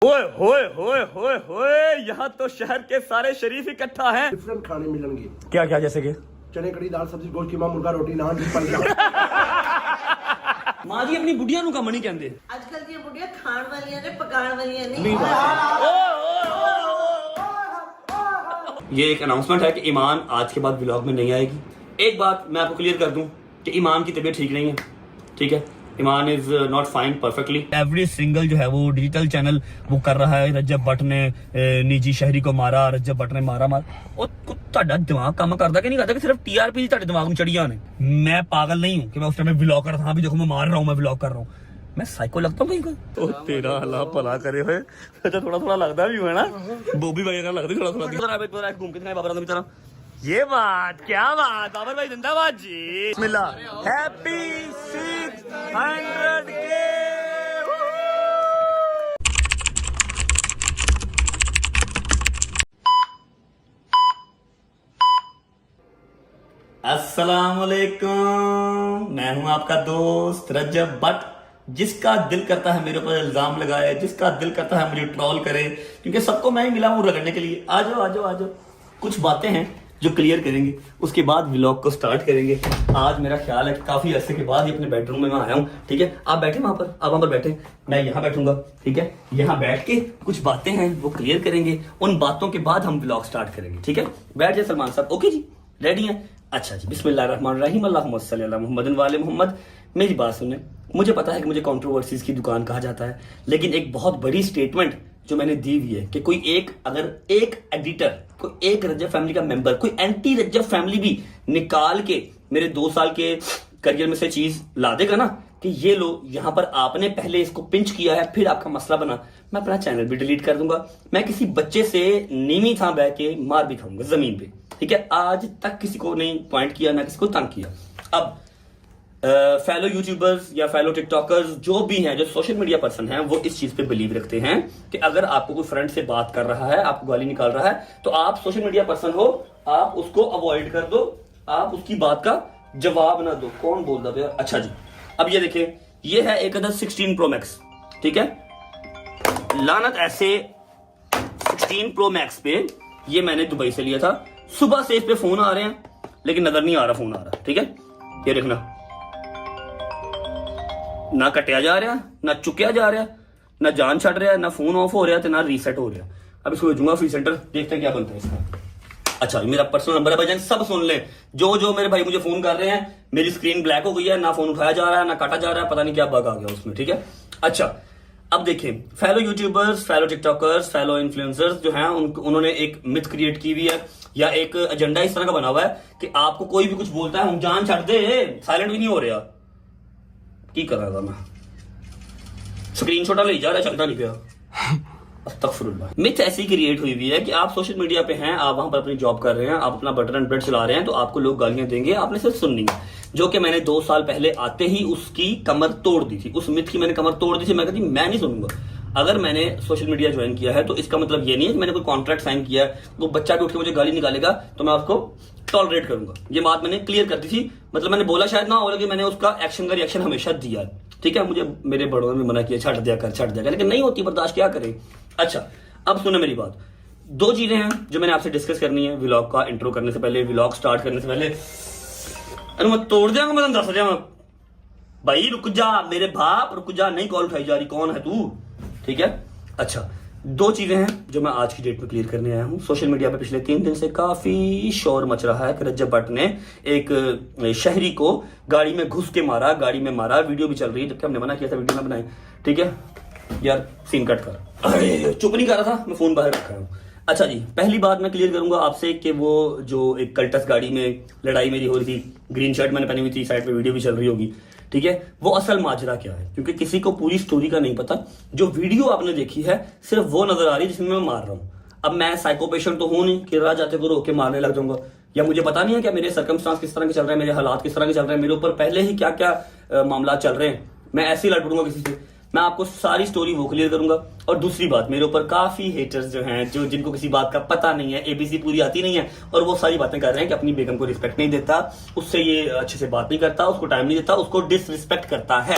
ओए होए होए होए होए, यहाँ तो शहर के सारे शरीफ इकट्ठा हैं। डिफरेंट खाने मिलेंगे। क्या क्या जैसे कि चने कड़ी दाल सब्जी गोश्त कीमा मुर्गा रोटी नान पानी। माँ जी अपनी बुढ़िया नु कम नहीं कहते। आजकल दी बुढ़िया खाण वालियां ने पकाण वालियां नहीं। ये एक अनाउंसमेंट है कि ईमान आज के बाद व्लॉग में नहीं आएगी। एक बात मैं आपको क्लियर कर दूं कि ईमान की तबीयत ठीक नहीं है, ठीक है। ईमान is not fine perfectly. Every single जो है वो डिजिटल चैनल वो कर रहा है। रजब भट्ट ने निजी शहरी को मारा, रजब भट्ट ने मारा और ਤੁਹਾਡਾ दिमाग काम करता कि नहीं करता कि सिर्फ टीआरपी ਤੁਹਾਡੇ दिमाग में चढ़िया ने। मैं पागल नहीं हूँ कि मैं उस टाइम व्लॉग कर रहा था, देखो मैं मार रहा हूँ, मैं व्लॉग कर रहा हूँ। मैं साइको लगता हूँ कहीं का। तो तेरा अल्लाह भला करे हुए अच्छा थोड़ा थोड़ा लगता भी है ना, बॉबी वगैरह लगती थोड़ा थोड़ा घूम के दिखाए बाबर की तरह। ये बात क्या बात, बाबर भाई जिंदाबाद जी। बिस्मिल्लाह हैप्पी 600 के। अस्सलाम वालेकुम, मैं हूं आपका दोस्त रजब भट्ट। जिसका दिल करता है मेरे ऊपर इल्जाम लगाए, जिसका दिल करता है मुझे ट्रोल करे, क्योंकि सबको मैं ही मिला हूं रगड़ने के लिए। आ जाओ आ जाओ आ जाओ। कुछ बातें हैं जो क्लियर करेंगे, उसके बाद व्लॉग को स्टार्ट करेंगे। आज मेरा ख्याल है कि काफी अरसे के बाद ही अपने बेडरूम में मैं आया हूँ, ठीक है। आप बैठे वहां पर, आप वहां पर बैठे, मैं यहाँ बैठूंगा, ठीक है। यहाँ बैठ के कुछ बातें हैं वो क्लियर करेंगे। उन बातों के बाद हम व्लॉग स्टार्ट करेंगे, ठीक है। बैठ जाए सलमान साहब। ओके जी, रेडी हैं? अच्छा जी, बिस्मिल्लाहिर्रहमानिर्रहीम, अल्लाहुम्मा सल्ली अला मुहम्मदिन वाले मोहम्मद। मेरी बात सुने, मुझे पता है कि मुझे कंट्रोवर्सीज की दुकान कहा जाता है, लेकिन एक बहुत बड़ी स्टेटमेंट जो मैंने दी हुई है कि कोई एक अगर एक एडिटर, कोई एक रजब फैमिली का मेंबर, कोई एंटी रजब फैमिली भी निकाल के मेरे 2 साल के करियर में से चीज ला देगा ना कि ये लो यहाँ पर आपने पहले इसको पिंच किया है, फिर आपका मसला बना, मैं अपना चैनल भी डिलीट कर दूंगा। मैं किसी बच्चे से नीवी था बह के मार भी खाऊंगा जमीन पे, ठीक है। आज तक किसी को नहीं पॉइंट किया, ना किसी को तंग किया। अब फेलो यूट्यूबर्स या फेलो टिकटॉकर्स जो भी हैं, जो सोशल मीडिया पर्सन हैं, वो इस चीज पे बिलीव रखते हैं कि अगर आपको कोई फ्रेंड से बात कर रहा है, आपको गाली निकाल रहा है, तो आप सोशल मीडिया पर्सन हो, आप उसको अवॉइड कर दो, आप उसकी बात का जवाब ना दो। कौन बोल रहा है? अच्छा जी, अब ये देखिए, ये है एक 16 प्रो मैक्स, ठीक है। लानत ऐसे 16 प्रो मैक्स पे ये मैंने दुबई से लिया था। सुबह से इस पे फोन आ रहे हैं लेकिन नजर नहीं आ रहा फोन आ रहा, ठीक है। ये देखना, ना कटिया जा रहा, ना चुकया जा रहा, ना जान छड़ रहा, ना फोन ऑफ हो रहा, ना रीसेट हो रहा। अब इसको भेजूंगा फ्री सेंटर, देखते हैं क्या बनता है इसका। अच्छा, मेरा पर्सनल नंबर है भाईजान, सब सुन ले। जो जो मेरे भाई मुझे फोन कर रहे हैं, मेरी स्क्रीन ब्लैक हो गई है, ना फोन उठाया जा रहा है, ना काटा जा रहा है, पता नहीं क्या बग आ गया उसमें, ठीक है। अच्छा, अब देखिए, fellow YouTubers, fellow TikTokers, fellow influencers जो हैं, उन्होंने एक मिथ क्रिएट की हुई है या एक एजेंडा इस तरह का बना हुआ है कि आपको कोई भी कुछ बोलता है, हम जान छड़ दे, साइलेंट भी नहीं हो रहा। की कर रहा था मैं, स्क्रीनशॉट ले जा रहा, चलता नहीं गया। अस्तगफिरुल्लाह। मिथ ऐसी क्रिएट हुई हुई है कि आप सोशल मीडिया पे हैं, आप वहां पर अपनी जॉब कर रहे हैं, आप अपना बटन एंड ब्रेड चला रहे हैं, तो आपको लोग गालियां देंगे, आपने सिर्फ सुननी है। जो कि मैंने 2 साल पहले आते ही उसकी कमर तोड़ दी थी, उस मिथ की मैंने कमर तोड़ दी थी। मैं कहती मैं नहीं सुनूंगा। अगर मैंने सोशल मीडिया ज्वाइन किया है तो इसका मतलब ये नहीं है कि मैंने कोई कॉन्ट्रैक्ट साइन किया है, वो बच्चा भी उठ के मुझे गाली निकालेगा तो मैं उसको टॉलरेट करूंगा। ये बात मैंने क्लियर कर दी थी, मतलब मैंने बोला शायद ना हो, लेकिन मैंने उसका एक्शन का रिएक्शन हमेशा दिया, ठीक है। मुझे मेरे बड़ों ने मना किया, छੱਡ दिया कर, लेकिन नहीं होती बर्दाश्त, क्या करें। अच्छा, अब सुनो मेरी बात। 2 चीजें हैं जो मैंने आपसे डिस्कस करनी है व्लॉग का इंट्रो करने से पहले, व्लॉग स्टार्ट करने से पहले। अरे मैं तोड़ दिया, मैं दस दिया भाई, रुक जा मेरे बाप, रुक जा, नहीं कॉल उठाई जा रही, कौन है तू, ठीक है। अच्छा, 2 चीजें हैं जो मैं आज की डेट में क्लियर करने आया हूं। सोशल मीडिया पे पिछले 3 दिन से काफी शोर मच रहा है कि रजब भट्ट ने एक शहरी को गाड़ी में घुस के मारा, गाड़ी में मारा, वीडियो भी चल रही है, जबकि हमने मना किया था वीडियो ना बनाई, ठीक है। यार सीन कट कर, अरे चुप नहीं कर रहा था, मैं फोन बाहर रखा हूं। अच्छा जी, पहली बात मैं क्लियर करूंगा आपसे कि वो जो एक कल्टस गाड़ी में लड़ाई मेरी हो रही थी, ग्रीन शर्ट मैंने पहनी हुई थी, साइड पे वीडियो भी चल रही होगी, ठीक है। वो असल माजरा क्या है, क्योंकि किसी को पूरी स्टोरी का नहीं पता। जो वीडियो आपने देखी है सिर्फ वो नजर आ रही है जिसमें मैं मार रहा हूं। अब मैं साइको पेशेंट तो हूं नहीं कि राह जाते को रोक के मारने लग जाऊंगा, या मुझे पता नहीं है क्या मेरे सर्कमस्टांस किस तरह के चल रहे हैं, मेरे हालात किस तरह के चल रहे हैं, मेरे ऊपर पहले ही क्या क्या मामला चल रहे हैं। मैं ऐसे ही लड़ पड़ूंगा किसी से, मैं आपको सारी स्टोरी वो क्लियर करूंगा। और दूसरी बात, मेरे ऊपर काफी हेटर्स जो हैं, जो जिनको किसी बात का पता नहीं है, एबीसी पूरी आती नहीं है, और वो सारी बातें कर रहे हैं कि अपनी बेगम को रिस्पेक्ट नहीं देता, उससे ये अच्छे से बात नहीं करता, उसको टाइम नहीं देता, उसको डिसरिस्पेक्ट करता है,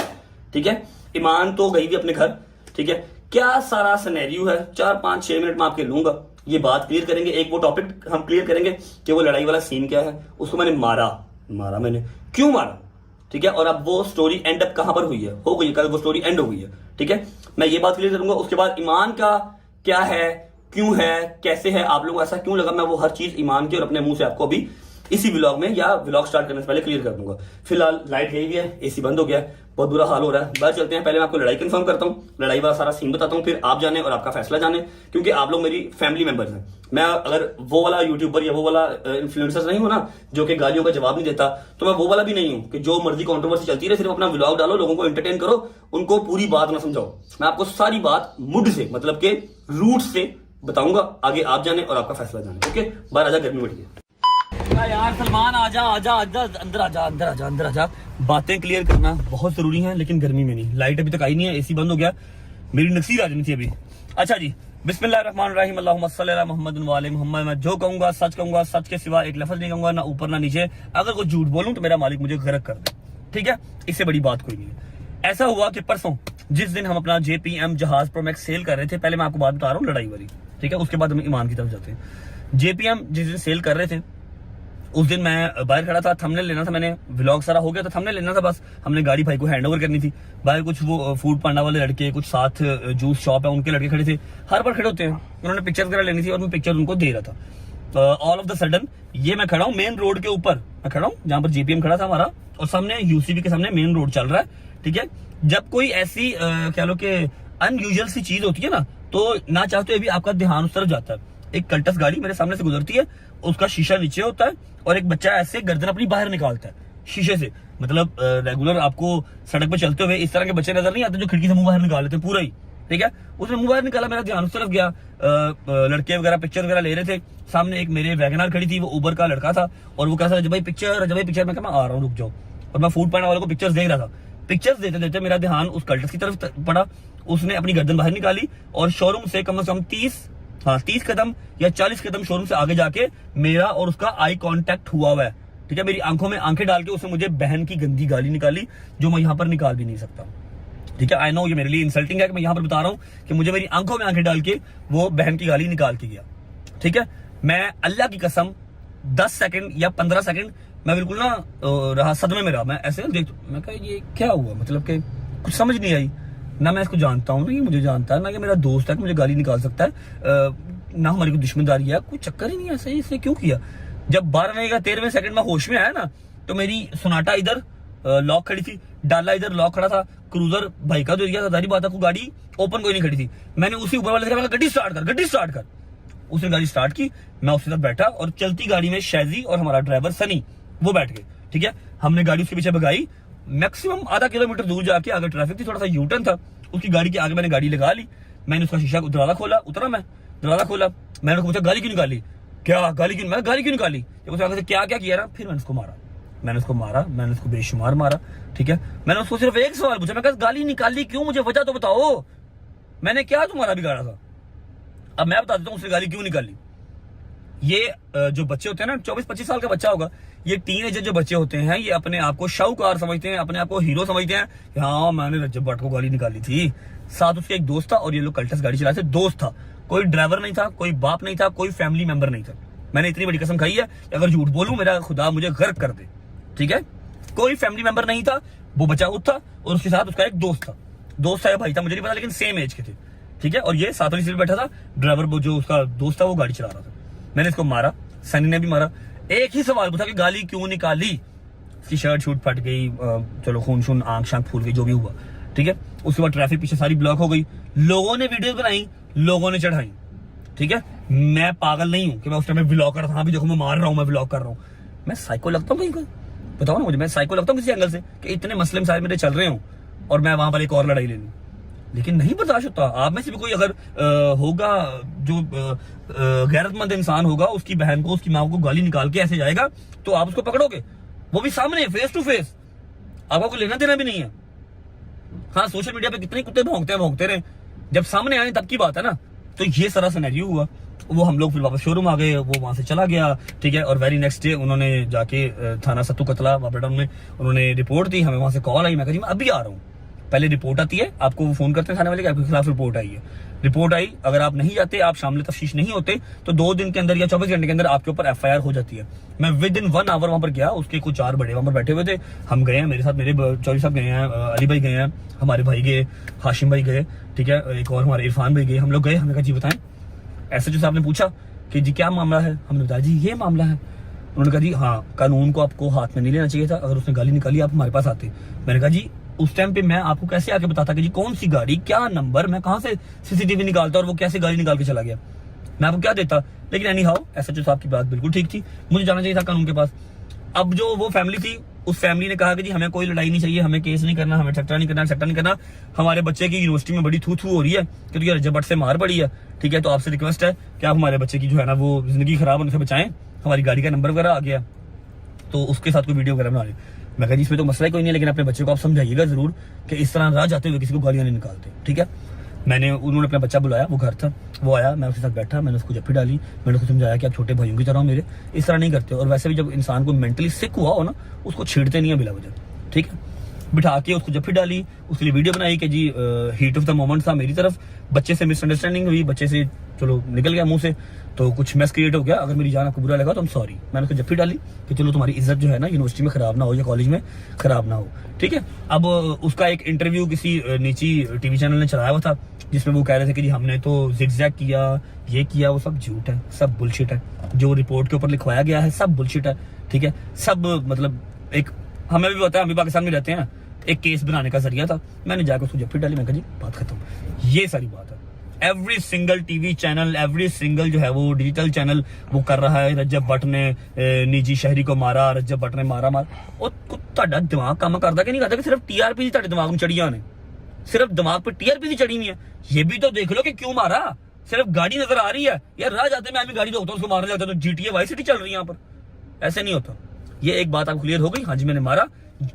ठीक है। ईमान तो गई भी अपने घर, ठीक है। क्या सारा सिनेरियो है, 4-5-6 मिनट में आपके लूंगा, ये बात क्लियर करेंगे। एक वो टॉपिक हम क्लियर करेंगे कि वो लड़ाई वाला सीन क्या है, उसको मैंने मारा मैंने क्यों मारा, ठीक है, और अब वो स्टोरी एंड अप कहां पर हुई है, हो गई, कल वो स्टोरी एंड हो गई है, ठीक है। मैं ये बात क्लियर करूंगा। उसके बाद ईमान का क्या है, क्यों है, कैसे है, आप लोगों को ऐसा क्यों लगा, मैं वो हर चीज ईमान की और अपने मुंह से आपको अभी इसी व्लॉग में या व्लॉग स्टार्ट करने से पहले क्लियर कर दूंगा। फिलहाल लाइट गई हुई है, एसी बंद हो गया है, बहुत बुरा हाल हो रहा है। बाहर चलते हैं, पहले मैं आपको लड़ाई कंफर्म करता हूँ, लड़ाई वाला सारा सीन बताता हूँ, फिर आप जाने और आपका फैसला जाने, क्योंकि आप लोग मेरी फैमिली मेंबर्स हैं। मैं अगर वो वाला यूट्यूबर या वो वाला इन्फ्लुएंसर नहीं हूं ना जो कि गालियों का जवाब नहीं देता, तो मैं वो वाला भी नहीं हूं कि जो मर्जी कंट्रोवर्सी चलती रहे, सिर्फ अपना व्लॉग डालो, लोगों को एंटरटेन करो, उनको पूरी बात ना समझाओ। मैं आपको सारी बात मुड से, मतलब के रूट से बताऊंगा, आगे आप जाने और आपका फैसला जाने। ओके, बाहर आजा, गर्मी बढ़ी है यार। सलमान आजा आजा आजा, अंदर आजा, अंदर आजा, अंदर आजा। बातें क्लियर करना बहुत जरूरी है, लेकिन गर्मी में नहीं। लाइट अभी तक आई नहीं है, एसी बंद हो गया, मेरी नसीर आ जानी थी अभी। अच्छा जी, बिस्मिल्लाहिर्रहमानिर्रहीम, अल्लाहुम्मा सल्ली अला मुहम्मद व आले मुहम्मद। मैं जो कहूंगा सच कहूंगा, सच के सिवा एक लफ्ज नहीं कहूंगा, ना ऊपर ना नीचे। अगर कोई झूठ बोलूं तो मेरा मालिक मुझे गर्क कर दे, ठीक है, इससे बड़ी बात कोई नहीं है। ऐसा हुआ कि परसों जिस दिन हम अपना JPM जहाज प्रो मैक्स सेल कर रहे थे, पहले मैं आपको बात बता रहा हूँ लड़ाई वाली, ठीक है, उसके बाद हम ईमान की तरफ जाते हैं। JPM जिस दिन सेल कर रहे थे, उस दिन मैं बाहर खड़ा था, थंबनेल लेना था, मैंने व्लॉग सारा हो गया था, थंबनेल लेना था बस। हमने गाड़ी भाई को हैंडओवर करनी थी। बाहर कुछ वो फूड पांडा वाले लड़के, कुछ साथ जूस शॉप है उनके लड़के खड़े थे, हर बार खड़े होते हैं, उन्होंने पिक्चर वगैरह लेनी थी और मैं पिक्चर उनको दे रहा था। ऑल ऑफ द सडन ये मैं खड़ा हूँ मेन रोड के ऊपर, मैं खड़ा हूँ जहां पर JPM खड़ा था हमारा, और सामने UCB के सामने मेन रोड चल रहा है, ठीक है। जब कोई ऐसी कह लो कि अनयूजुअल सी चीज होती है ना, तो ना चाहते हुए भी आपका ध्यान उस तरफ जाता है। एक कल्टस गाड़ी मेरे सामने से गुजरती है, उसका शीशा नीचे होता है और एक बच्चा ऐसे गर्दन अपनी बाहर निकालता है शीशे से। मतलब रेगुलर आपको सड़क पर चलते हुए इस तरह के बच्चे नजर नहीं आते जो खिड़की से मुंह बाहर निकाल लेते हैं पूरा ही, ठीक है। उसने मुंह बाहर निकाला, मेरा ध्यान उस तरफ गया, लड़के वगैरह पिक्चर वगैरह ले रहे थे। सामने एक मेरे वैगनार खड़ी थी, वो उबर का लड़का था, और वो कहता रजब भाई पिक्चर, मैं कहा मैं आ रहा हूँ, रुक जाओ। और मैं फूड पांडा वाले को पिक्चर्स देख रहा था। पिक्चर्स देते देते मेरा ध्यान उस कल्टस की तरफ पड़ा, उसने अपनी गर्दन बाहर निकाली और शोरूम से कम 30 कदम या 40 कदम शोरूम से आगे जाके मेरा और उसका आई कांटेक्ट हुआ है, ठीक है। मेरी आंखों में आंखें डाल के उसने मुझे बहन की गंदी गाली निकाली, जो मैं यहाँ पर निकाल भी नहीं सकता, ठीक है। आई नो ये मेरे लिए इंसल्टिंग है कि मैं यहाँ पर बता रहा हूँ कि मुझे मेरी आंखों में आंखें डाल के वो बहन की गाली निकाल के गया, ठीक है। मैं अल्लाह की कसम 10 सेकंड या 15 सेकंड मैं बिल्कुल ना रहा, सदमे में रहा। मैं ऐसे देख, मैं कहा ये क्या हुआ, मतलब कि कुछ समझ नहीं आई। ना मैं इसको जानता हूँ, ना ये मुझे जानता है, ना कि मेरा दोस्त है कि मुझे गाली निकाल सकता है, ना हमारी कोई दुश्मनदारी है, कोई चक्कर ही नहीं है। सही इसने क्यों किया। जब 12वें या 13वें सेकंड में होश में आया ना, तो मेरी सोनाटा इधर लॉक खड़ी थी, डाला इधर लॉक खड़ा था, क्रूजर भाई का जो दिया था, सारी बात है, गाड़ी ओपन कोई नहीं खड़ी थी। मैंने उसी ऊपर वाले से कहा गड्डी स्टार्ट कर। उसने गाड़ी स्टार्ट की, मैं उसके साथ बैठा और चलती गाड़ी में शैजी और हमारा ड्राइवर सनी वो बैठ गए, ठीक है। हमने गाड़ी उसके पीछे भगाई, मैक्सिमम आधा किलोमीटर दूर जाके, आगे ट्रैफिक थी, थोड़ा सा यूटर्न था, उसकी गाड़ी के आगे मैंने गाड़ी लगा ली। मैंने उसका शीशा दरवाजा खोला, उतरा, मैं दरवाजा खोला, मैंने उसको पूछा गाली क्यों निकाली, क्या गाली क्यों, मैं गाली क्यों निकाली, क्या क्या किया ना। फिर मैंने उसको मारा, मैंने उसको बेशुमार मारा, ठीक है। मैंने उसको सिर्फ एक सवाल पूछा, मैं कहा गाली निकाली क्यों, मुझे वजह तो बताओ, मैंने क्या तुम्हारा बिगाड़ा था। अब मैं बता देता हूँ उसने गाली क्यों निकाली। ये जो बच्चे होते हैं ना, 24-25 साल का बच्चा होगा, ये टीनेजर जो बच्चे होते हैं, ये अपने आप को शाहूकार समझते हैं, अपने आप को हीरो समझते हैं। हाँ मैंने रजब भट्ट को गाली निकाली थी, साथ उसके एक दोस्त था, और ये लोग कल्टस गाड़ी चला रहे थे, दोस्त था, कोई ड्राइवर नहीं था, कोई बाप नहीं था, कोई फैमिली मेंबर नहीं था। मैंने इतनी बड़ी कसम खाई है कि अगर झूठ बोलूं मेरा खुदा मुझे गर्क कर दे, ठीक है। कोई फैमिली मेंबर नहीं था, वो बच्चा खुद था और उसके साथ उसका एक दोस्त था या भाई था मुझे नहीं पता, लेकिन सेम एज के थे, ठीक है। और ये साथ वाली सीट बैठा था, ड्राइवर जो उसका दोस्त था वो गाड़ी चला रहा था। मैंने इसको मारा, सनी ने भी मारा, एक ही सवाल पूछा कि गाली क्यों निकाली। उसकी शर्ट शूट फट गई, चलो खून शून, आंख शांख फूल गई, जो भी हुआ, ठीक है। उसके बाद ट्रैफिक पीछे सारी ब्लॉक हो गई, लोगों ने वीडियो बनाई, लोगों ने चढ़ाई, ठीक है। मैं पागल नहीं हूं कि मैं उस टाइम व्लॉग कर रहा था, भी देखो मैं मार रहा हूं, मैं व्लॉग कर रहा हूं। मैं साइको लगता हूं कहीं का, बताओ ना मुझे, मैं साइको लगता हूं किसी एंगल से कि इतने मसले मसाइल मेरे चल रहे हो और मैं वहां पर एक और लड़ाई ले लूं। लेकिन नहीं बर्दाश्त होता। आप में से भी कोई अगर होगा जो गैरतमंद इंसान होगा, उसकी बहन को, उसकी माँ को गाली निकाल के ऐसे जाएगा, तो आप उसको पकड़ोगे, वो भी सामने, फेस टू फेस, आपको लेना देना भी नहीं है। हाँ सोशल मीडिया पे कितने कुत्ते भौंकते रहे, जब सामने आए तब की बात है ना। तो ये सारा सिनेरियो हुआ, वो हम लोग फिर वापस शोरूम आ गए, वो वहां से चला गया, ठीक है। और वेरी नेक्स्ट डे उन्होंने जाके थाना सत्तू कतला वापस में उन्होंने रिपोर्ट दी, हमें वहां से कॉल आई, मैं कहा जी मैं अभी आ रहा हूँ। पहले रिपोर्ट आती है, आपको वो फोन करते हैं थाने वाले कि आपके खिलाफ रिपोर्ट आई है। रिपोर्ट आई, अगर आप नहीं जाते, आप शामिल तफ्तीश नहीं होते, तो 2 दिन के अंदर या 24 घंटे के अंदर आपके ऊपर FIR हो जाती है। मैं विद इन 1 आवर वहां पर गया, उसके कुछ 4 बड़े वहां पर बैठे हुए थे, हम गए हैं, मेरे साथ मेरे चौधरी साहब गए हैं, अली भाई गए हैं, हमारे भाई गए, हाशिम भाई गए, ठीक है, एक और हमारे इरफान भाई गए, हम लोग गए। हमने कहा जी बताएं। SHO साहब ने पूछा कि जी क्या मामला है, हमने बताया जी ये मामला है। उन्होंने कहा जी हाँ, कानून को आपको हाथ में नहीं लेना चाहिए था, अगर उसने गाली निकाली आप हमारे पास आते। मैंने कहा जी उस टाइम पे मैं आपको कैसे आके बताता कि जी कौन सी गाड़ी, क्या नंबर, मैं कहां से CCTV निकालता और वो कैसे गाड़ी निकाल के चला गया, मैं आपको क्या देता। लेकिन एनी हाउ SHO साहब की बात बिल्कुल ठीक थी, मुझे जाना चाहिए था कानून के पास। अब जो वो फैमिली थी, उस फैमिली ने कहा कि जी हमें कोई लड़ाई नहीं चाहिए, हमें केस नहीं करना, हमें छट्टा नहीं करना, हमारे बच्चे की यूनिवर्सिटी में बड़ी थू हो रही है क्योंकि रजब भट्ट से मार पड़ी है, ठीक है, तो आपसे रिक्वेस्ट है कि आप हमारे बच्चे की जो है ना वो जिंदगी खराब होने से बचाएं, हमारी गाड़ी का नंबर वगैरह आ गया तो उसके साथ कोई वीडियो वगैरह बना ले। मैं कहा जी इसमें तो मसला ही कोई नहीं है, लेकिन अपने बच्चे को आप समझाइएगा जरूर कि इस तरह राह जाते हुए किसी को गालियां नहीं निकालते, ठीक है। उन्होंने अपना बच्चा बुलाया, वो घर था, वो आया, मैं उसके साथ बैठा, मैंने उसको जप्फी डाली, मैंने उसको समझाया कि आप छोटे भाइयों की तरह हो मेरे, इस तरह नहीं करते। और वैसे भी जब इंसान को मेंटली सिक हुआ हो ना, उसको छेड़ते नहीं है बिला वजह, ठीक है। बिठा के उसको जप्फी डाली, उसके लिए वीडियो बनाई कि जी हीट ऑफ द मोमेंट था मेरी तरफ, बच्चे से मिसअंडरस्टैंडिंग हुई, बच्चे से चलो निकल गया मुंह से, तो कुछ मैस क्रिएट हो गया, अगर मेरी जान आपको बुरा लगा तो हम सॉरी। मैंने उसको जप्फी डाली कि चलो तुम्हारी इज्जत जो है ना यूनिवर्सिटी में खराब ना हो या कॉलेज में खराब ना हो, ठीक है। अब उसका एक इंटरव्यू किसी निजी TV चैनल ने चलाया हुआ था, जिसमें वो कह रहे थे कि जी हमने तो जिगजैग किया, ये किया, वो सब झूठ है, सब बुलशिट है, जो रिपोर्ट के ऊपर लिखवाया गया है सब बुलशिट है, ठीक है। सब मतलब एक हमें भी पता है, हम भी पाकिस्तान में रहते हैं, एक केस बनाने का जरिया था। मैंने जाकर उसको जप्फी डाली, मैं कहा जी बात खत्म, ये सारी बात है। Every single TV channel, every single जो है वो डिजिटल चैनल वो कर रहा है, रजब भट्ट ने निजी शहरी को मारा, रजब भट्ट ने मारा। और ਤੁਹਾਡਾ दिमाग काम करता कि नहीं करता कि सिर्फ TRP ही ਤੁਹਾਡੇ दिमाग में चढ़िया ने, सिर्फ दिमाग पे TRP ही चढ़ी हुई है। ये भी तो देख लो कि क्यों मारा, सिर्फ गाड़ी नजर आ रही है यार, राह जाते मैं गाड़ी रोकता हूँ, उसको मारने जाता तो GTA वाई सिटी चल रही है यहाँ पर, ऐसे नहीं होता। ये एक बात आपको क्लियर हो गई, हाँ जी मैंने मारा,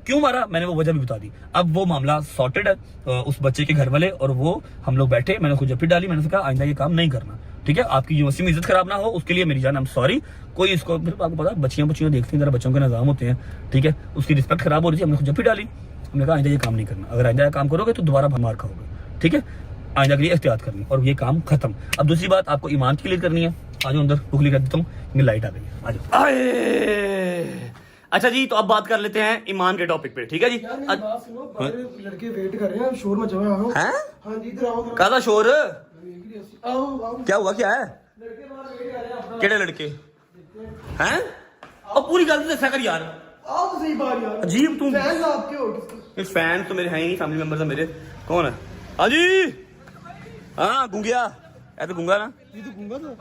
क्यों मारा मैंने वो वजह भी बता दी। अब वो मामला सॉर्टेड है, उस बच्चे के घर वाले और वो हम लोग बैठे, मैंने उसको जप्फी डाली, मैंने कहा आइंदा ये काम नहीं करना, ठीक है, आपकी यूनिवर्सिटी में इज्जत खराब ना हो, उसके लिए मेरी जान आई एम सॉरी। कोई इसको आपको पता बच्चियां देखती हैं, जरा बच्चों के निजाम होते हैं, ठीक है, उसकी रिस्पेक्ट खराब हो रही थी, हमने उसको जप्फी डाली, हमने कहा आइंदा ये काम नहीं करना, अगर आइंदा ये काम करोगे तो दोबारा मार खाओगे, ठीक है, आइंदा के लिए एहतियात करनी और ये काम खत्म। अब दूसरी बात आपको ईमान की क्लियर करनी है, आ जाओ अंदर, बुकली कर देता हूँ, लाइट आ गई है, आ जाओ। अच्छा जी, तो अब बात कर लेते हैं ईमान के टॉपिक पे, ठीक है जी। लड़के वेट कर रहे हैं, शोर मचा हुआ है। हैं? हाँ जी इधर आओ। कादा शोर, आओ क्या हुआ, क्या है, केड़े लड़के हैं? और पूरी गल दस्या कर यार, आओ तो सही बात यार, अजीब तुम फैन आपके हो किसके? फैन तो मेरे हैं ही नहीं, फैमिली मेंबर्स है मेरे। कौन है? हाँ जी, हाँ गुंगिया, ऐसे गुंगा ना, ये तो गुंगा था।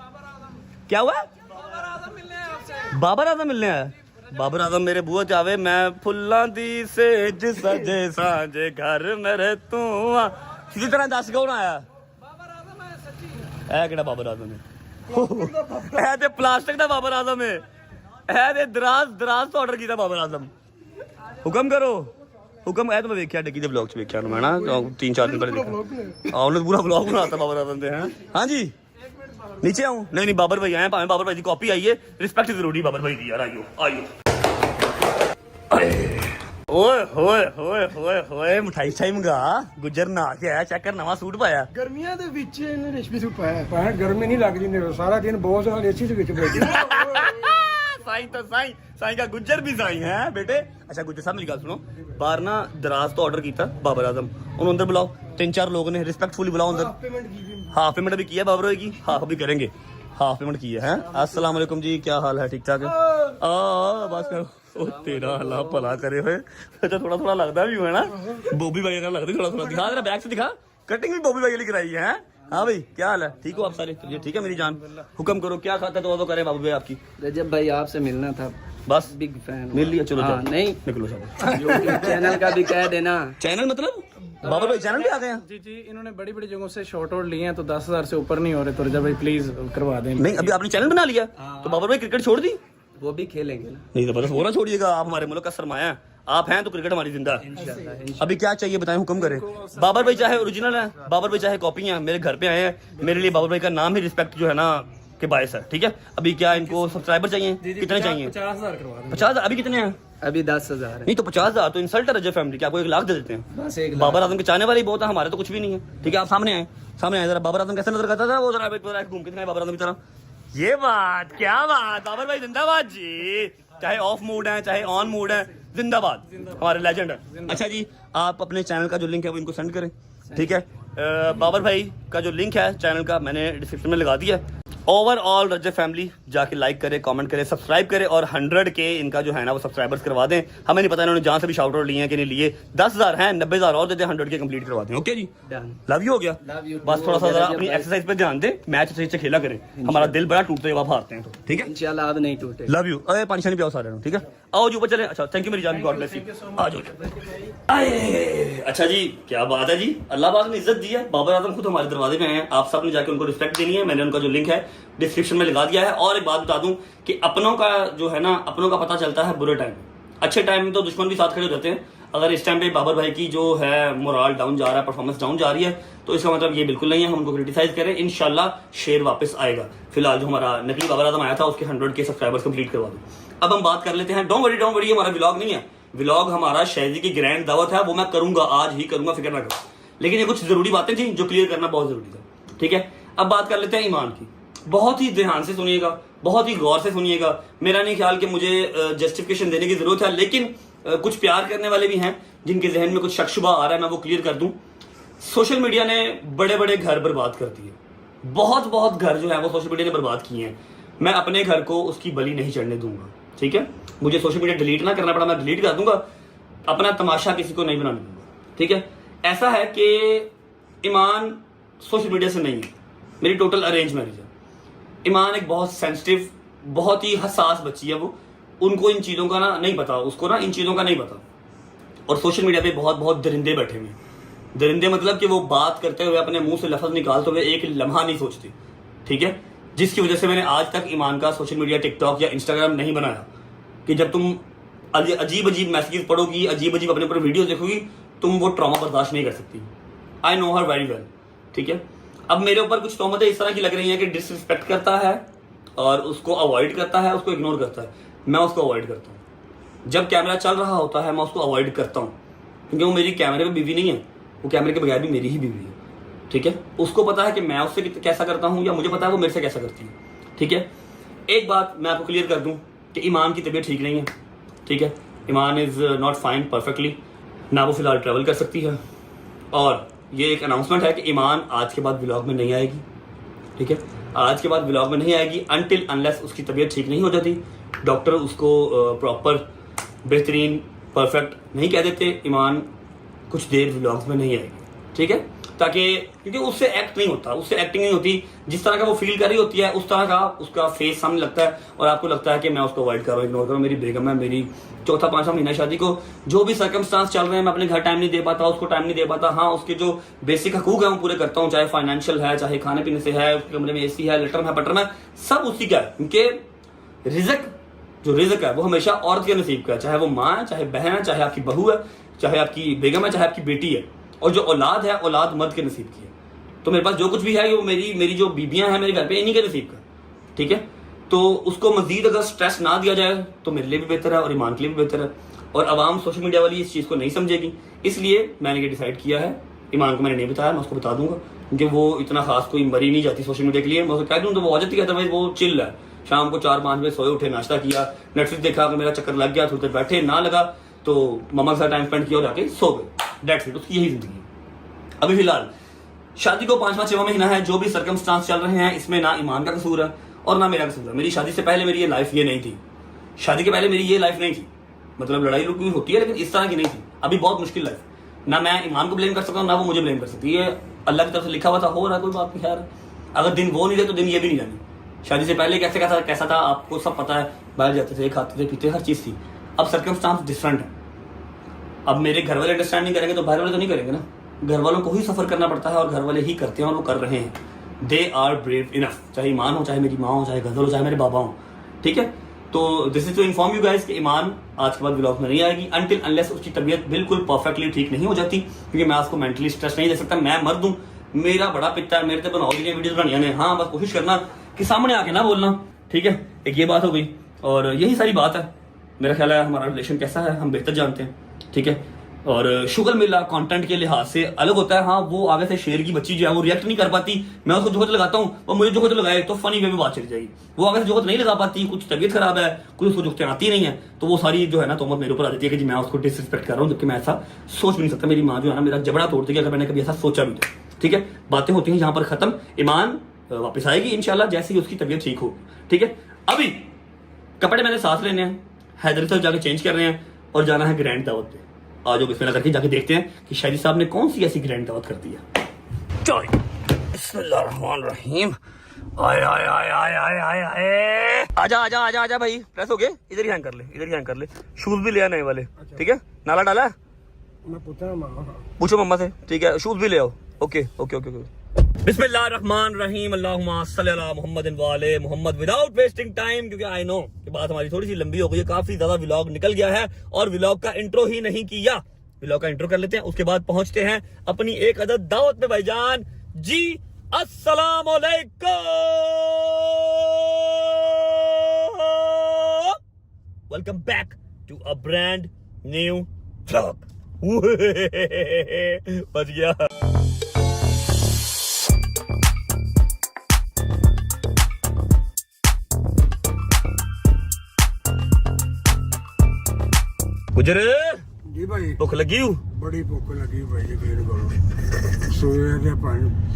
क्या हुआ? बाबर आजम मिलने आया। बाबर आजम मेरे बुआ चावे, मैं फुल्लां दी सेज सजे सांझे घर मेरे तू आ। किसी तरह दस कौन आया? है केड़ा बाबर आजम है? है ते प्लास्टिक दा बाबर आजम है ते दराज तो ऑर्डर कीता बाबर आजम। हुक्म करो, हुक्म है तो मैं वेख्या डिग्गी दे ब्लॉग च वेख्या मैं ना 3-4 दिन पहले देखा। हां उन्होंने पूरा ब्लॉग बनाता बाबर आजम दे हैं। हां जी नीचे आऊं? नहीं बाबर भाई आए, भावे बाबर भाई की कॉपी आई है, रिस्पेक्ट जरूरी बाबर भाई दी यार, आइयो आइयो। ओए होए होए होए होए मिठाई छाई मंगा, गुजर ना के आया, चेक कर नवा सूट पाया। गर्मियां दे विच इन्हें रेशमी सूट पाया, पर गर्मी नहीं लग जिंदे सारा दिन बहुत सारा एसी दे विच बैठे। साईं तो साईं का गुजर भी साईं है बेटे। अच्छा गुजर साहब मेरी गल सुनो, बाहर ना दराज तो ऑर्डर किया बाबर आजम, उन्होंने अंदर बुलाओ, 3-4 लोग ने रिस्पेक्टफुली बुलाओ अंदर। हाफ पेमेंट भी किया बाबर की, हाफ भी करेंगे, हाफ पेमेंट की है। अस्सलाम वालेकुम जी, क्या हाल है, ठीक ठाक है? बस करो, ओ तेरा अल्लाह भला करे हुए। अच्छा थोड़ा लगता भी है ना, बॉबी भाई का लगता थोड़ा दिखा, जरा बैक से दिखा, कटिंग भी बॉबी भाई ने कराई है। हाँ भाई क्या हाल है, ठीक हो आप सारे? ये ठीक है मेरी जान, हुक्म करो क्या खाता है तो करे बाबू भाई आपकी। रजब भाई आपसे मिलना था, बस बिग फैन मिल लिया, चलो हाँ, नहीं निकलो सब। यूट्यूब चैनल का भी कह देना। चैनल मतलब बाबर भाई चैनल भी आ गए हैं? जी इन्होंने बड़ी बड़ी जगहों से शॉर्ट आउट लिए हैं, तो 10,000 से ऊपर नहीं हो रहे, तो रजा भाई प्लीज करवा दें। नहीं अभी आपने चैनल बना लिया तो बाबर भाई क्रिकेट छोड़ दी? वो भी खेलेंगे ना। नहीं तो बस वो ना छोड़िएगा, आप हमारे मुल्क का सरमाया है, आप हैं तो क्रिकेट हमारी जिंदा है। अभी क्या चाहिए बताएं, हुक्म करें। बाबर भाई चाहे ओरिजिनल है, बाबर भाई चाहे कॉपी है, मेरे घर पे आए हैं, मेरे लिए बाबर भाई का नाम ही रिस्पेक्ट जो है ना के बायस है, ठीक है। अभी क्या इनको सब्सक्राइबर चाहिए, कितने चाहिए? 50,000 करवा दें। 50,000 अभी कितने हैं? अभी 10,000 है। नहीं तो 50,000 तो इंसल्ट है रजब फैमिली की, आपको 1 लाख दे देते हैं। बस 1 लाख। बाबर आजम के चाहने वाले ही बहुत है, हमारे तो कुछ भी नहीं है। ठीक है, आप सामने आए जरा। बाबर आजम कैसे नजर करता था वो, जरा घूम के दिखाए बाबर आजम की तरह। ये बात, क्या बात, बाबर भाई जिंदाबाद जी। चाहे ऑफ मूड है चाहे ऑन मूड है, जिंदाबाद, हमारे लेजेंड है। अच्छा जी, आप अपने चैनल का जो लिंक है वो इनको सेंड करें, ठीक है। बाबर भाई का जो लिंक है चैनल का मैंने डिस्क्रिप्शन में लगा दिया है। ओवरऑल रजब फैमिली जाके लाइक करे, कमेंट करे, सब्सक्राइब करे और 100 के इनका जो है ना वो सब्सक्राइबर्स करवा दें। हमें नहीं पता इन्होंने जहाँ से भी शाउट आउट लिए हैं कि नहीं लिए। 10,000 हैं, 90,000 और देते, 100 के कंप्लीट करवा दें। ओके जी, लव यू हो गया। बस थोड़ा सा जरा अपनी एक्सरसाइज पे ध्यान दें, मैच सही से खेला करें। हमारा दिल बड़ा टूटता है जब आप हारते हैं तो, ठीक है। इंशाल्लाह अब नहीं टूटे। Love you. अरे पानी शानी पियाओ सारे, ठीक है। आओ जी ऊपर चले। अच्छा थैंक यू मेरी जान, गॉड ब्लेस यू। आ जाओ। अच्छा जी, क्या बात है जी, अल्लाह पाक ने इज्जत दी है। बाबर आजम खुद हमारे दरवाजे में हैं, आप सब ने जाके उनको रिस्पेक्ट देनी है। मैंने उनका जो लिंक है डिस्क्रिप्शन में लगा दिया है। और एक बात बता दूं कि अपनों का जो है ना, अपनों का पता चलता है बुरे टाइम में। अच्छे टाइम में तो दुश्मन भी साथ खड़े हो जाते हैं। अगर इस टाइम पे बाबर भाई की जो है मोरल डाउन जा रहा है, परफॉर्मेंस डाउन जा रही है, तो इसका मतलब ये बिल्कुल नहीं है हम उनको क्रिटिसाइज करें। इंशाल्लाह शेर वापस आएगा। फिलहाल जो हमारा नकली बाबर आजम आया था उसके 100 के सब्सक्राइबर्स कंप्लीट करवा दूं। अब हम बात कर लेते हैं। डोंट वरी, हमारा व्लॉग नहीं है, व्लॉग हमारा शहजी की ग्रैंड दावत है, वो मैं करूंगा, आज ही करूंगा, फिक्र ना करो। लेकिन ये कुछ जरूरी बातें थी जो क्लियर करना बहुत जरूरी था, ठीक है। अब बात कर लेते हैं ईमान की। बहुत ही ध्यान से सुनिएगा, बहुत ही गौर से सुनिएगा। मेरा नहीं ख्याल कि मुझे जस्टिफिकेशन देने की जरूरत है, लेकिन कुछ प्यार करने वाले भी हैं जिनके जहन में कुछ शक शुबा आ रहा है, मैं वो क्लियर कर दूं। सोशल मीडिया ने बड़े बड़े घर बर्बाद कर दिए, बहुत घर जो है वो सोशल मीडिया ने बर्बाद किए हैं। मैं अपने घर को उसकी बलि नहीं चढ़ने दूंगा, ठीक है। मुझे सोशल मीडिया डिलीट ना करना पड़ा, मैं डिलीट कर दूंगा। अपना तमाशा किसी को नहीं बनाने दूंगा, ठीक है। ऐसा है कि ईमान सोशल मीडिया से नहीं है, मेरी टोटल अरेंज मैरिज है। ईमान एक बहुत सेंसिटिव, बहुत ही हसास बच्ची है वो, उनको इन चीज़ों का ना नहीं पता, उसको ना इन चीज़ों का नहीं पता। और सोशल मीडिया पे बहुत दरिंदे बैठे हुए हैं। दरिंदे मतलब कि वो बात करते हुए अपने मुंह से लफ्ज़ निकालते हुए एक लम्हा नहीं सोचते, ठीक है। जिसकी वजह से मैंने आज तक ईमान का सोशल मीडिया, टिकटॉक या इंस्टाग्राम नहीं बनाया। कि जब तुम अजीब मैसेजेस पढ़ोगी, अजीब अपने ऊपर वीडियो देखोगी, तुम वो ट्रॉमा बर्दाश्त नहीं कर सकती। I know her very well, ठीक है। अब मेरे ऊपर कुछ तोहमतें इस तरह की लग रही हैं कि डिसरिस्पेक्ट करता है और उसको अवॉइड करता है, उसको इग्नोर करता है। मैं उसको अवॉइड करता हूँ। जब कैमरा चल रहा होता है मैं उसको अवॉइड करता हूँ, क्योंकि वो मेरी कैमरे पे बीवी नहीं है, वो कैमरे के बगैर भी मेरी ही बीवी है, ठीक है। उसको पता है कि मैं उससे कैसा करता हूँ, या मुझे पता है वो मेरे से कैसा करती है, ठीक है। एक बात मैं आपको क्लियर कर दूँ कि ईमान की तबीयत ठीक नहीं है, ठीक है। ईमान इज़ नॉट फाइन परफेक्टली, ना वो फिलहाल ट्रैवल कर सकती है। और ये एक अनाउंसमेंट है कि ईमान आज के बाद व्लॉग में नहीं आएगी, ठीक है। आज के बाद व्लॉग में नहीं आएगी अनटिल अनलेस उसकी तबीयत ठीक नहीं हो जाती। डॉक्टर उसको प्रॉपर बेहतरीन परफेक्ट नहीं कह देते, ईमान कुछ देर व्लॉग्स में नहीं आएगी, ठीक है। ताकि क्योंकि उससे एक्ट नहीं होता, उससे एक्टिंग नहीं होती। जिस तरह का वो फील कर रही होती है उस तरह का उसका फेस सामने लगता है, और आपको लगता है कि मैं उसको अवॉइड कर रहा हूँ, इग्नोर कर रहा हूँ। मेरी बेगम है, मेरी चौथा 5वां महीना शादी को, जो भी सर्कमस्टांस चल रहे हैं, मैं अपने घर टाइम नहीं दे पाता, उसको टाइम नहीं दे पाता। हाँ, उसके जो बेसिक हकूक है वो पूरे करता हूँ, चाहे फाइनेंशियल है, चाहे खाने पीने से है, उसके कमरे में AC है, लेटर है, बटर में, सब उसी का है। क्योंकि रिज़्क है वो हमेशा औरत के नसीब का है, चाहे वो माँ है, चाहे बहन है, चाहे आपकी बहू है, चाहे आपकी बेगम है, चाहे आपकी बेटी है। और जो औलाद है, औलाद मर्द के नसीब की है। तो मेरे पास जो कुछ भी है वो मेरी जो बीबियां हैं मेरे घर पे, इन्हीं के नसीब का, ठीक है। तो उसको मजीद अगर स्ट्रेस ना दिया जाए तो मेरे लिए भी बेहतर है और ईमान के लिए भी बेहतर है। और आवाम सोशल मीडिया वाली इस चीज़ को नहीं समझेगी, इसलिए मैंने ये डिसाइड किया है। ईमान को मैंने नहीं बताया, मैं उसको बता दूंगा, क्योंकि वो इतना खास कोई मरी नहीं जाती सोशल मीडिया के लिए। मैं उसको कह दूँ तो वो आ जाती है, भाई वो चिल है। शाम को 4-5 बजे सोए उठे, नाश्ता किया, नेटफ्लिक्स देखा, अगर मेरा चक्कर लग गया थोड़ी देर बैठे, ना लगा तो मम्मा के साथ टाइम स्पेंड किया और जाके सो गए। दैट्स इट, उसकी यही जिंदगी है। अभी फिलहाल शादी को 5वां-6वां महीना है। जो भी सर्कमस्टांस चल रहे हैं इसमें ना ईमान का कसूर है और ना मेरा कसूर है। मेरी शादी से पहले मेरी ये लाइफ ये नहीं थी, शादी के पहले मेरी ये लाइफ नहीं थी। मतलब लड़ाई लुड़ी होती है लेकिन इस तरह की नहीं थी। अभी बहुत मुश्किल लाइफ, ना मैं ईमान को ब्लेम कर सकता हूँ ना वो मुझे ब्लेम कर सकती है। अल्लाह की तरफ से लिखा हुआ था, हो रहा है, कोई बात नहीं। खैर अगर दिन वो नहीं थे तो दिन ये भी नहीं जानी। शादी से पहले कैसा था आपको सब पता है, बाहर जाते थे, खाते थे, पीते, हर चीज़ थी। अब सर्कमस्टांस डिफरेंट है। अब मेरे घर वाले अंडरस्टैंड नहीं करेंगे तो बाहर वाले तो नहीं करेंगे ना। घर वालों को ही सफ़र करना पड़ता है और घर वाले ही करते हैं और वो कर रहे हैं। दे आर ब्रेव इनफ, चाहे ईमान हो, चाहे मेरी माँ हो, चाहे गजल हो, चाहे मेरे बाबा हो, ठीक है। तो this is to inform you guys कि ईमान आज के बाद व्लॉग में नहीं आएगी अनटिल अनलेस उसकी तबीयत बिल्कुल परफेक्टली ठीक नहीं हो जाती, क्योंकि मैं उसको मेंटली स्ट्रेस नहीं दे सकता। मैं मर्द हूँ, मेरा बड़ा पिता है, मेरे से बनाओ वीडियो बनानी है। हाँ, बस कोशिश करना कि सामने आके ना बोलना, ठीक है। एक ये बात हो गई और यही सारी बात है। मेरा ख्याल है हमारा रिलेशन कैसा है हम बेहतर जानते हैं, ठीक है। और शुगर मिला कंटेंट के लिहाज से अलग होता है। हाँ, वो आगे से शेर की बच्ची जो है वो रिएक्ट नहीं कर पाती, मैं उसको जोहत लगाता हूँ, वो मुझे जोहत लगाए तो फनी वे में बात चली जाएगी। वो आगे से जोहत नहीं लगा पाती, कुछ तबीयत खराब है, कुछ उसको जोहतें आती नहीं है, तो वो सारी जो है ना तोहमत मेरे ऊपर आ जाती है कि जी मैं उसको डिसरिस्पेक्ट कर रहा हूँ, जबकि मैं ऐसा सोच भी नहीं सकता। मेरी माँ जो है ना मेरा जबड़ा तोड़ती है अगर मैंने कभी ऐसा सोचा भी तो, ठीक है। बातें होती हैं यहाँ पर खत्म, ईमान वापस आएगी इंशाल्लाह जैसे ही उसकी तबीयत ठीक हो, ठीक है। अभी कपड़े मैंने साथ लेने हैं, हैदर से जाके चेंज कर रहे हैं और जाना है ग्रैंड दावत पे। आज बिस्मिल्लाह करके जाके देखते हैं कि शायरी साहब ने कौन सी ऐसी ग्रैंड दावत कर दी है। चलो बिस्मिल्लाहिर्रहमानिर्रहीम। आए आए आए आए आए आए आए आजा आजा आजा आजा भाई, प्रेस हो गए, इधर ही हैंग कर ले, इधर ही हैंग कर ले। शूज भी ले आने वाले, ठीक है। नाला डाला है, मैं पूछा मामा, पूछो मम्मा से, ठीक है। शूज भी ले आओ, ओके ओके ओके ओके। बिस्मिल्लाहिर्रहमानिर्रहीम, अल्लाहुम्मा सल्ली अला मुहम्मदिन व आले मुहम्मद। विदाउट वेस्टिंग टाइम, क्योंकि आई नो कि बात हमारी थोड़ी सी लंबी हो गई है, काफी ज्यादा व्लॉग निकल गया है और व्लॉग का इंट्रो ही नहीं किया। व्लॉग का इंट्रो कर लेते हैं, उसके बाद पहुंचते हैं अपनी एक अदद दावत में। भाईजान जी अस्सलाम वालेकुम, welcome back to a brand new vlog. बच गया। गुजर जी भाई भुख लगी हूँ, बड़ी भुख लगी भाई, यकीन करो। सोए थे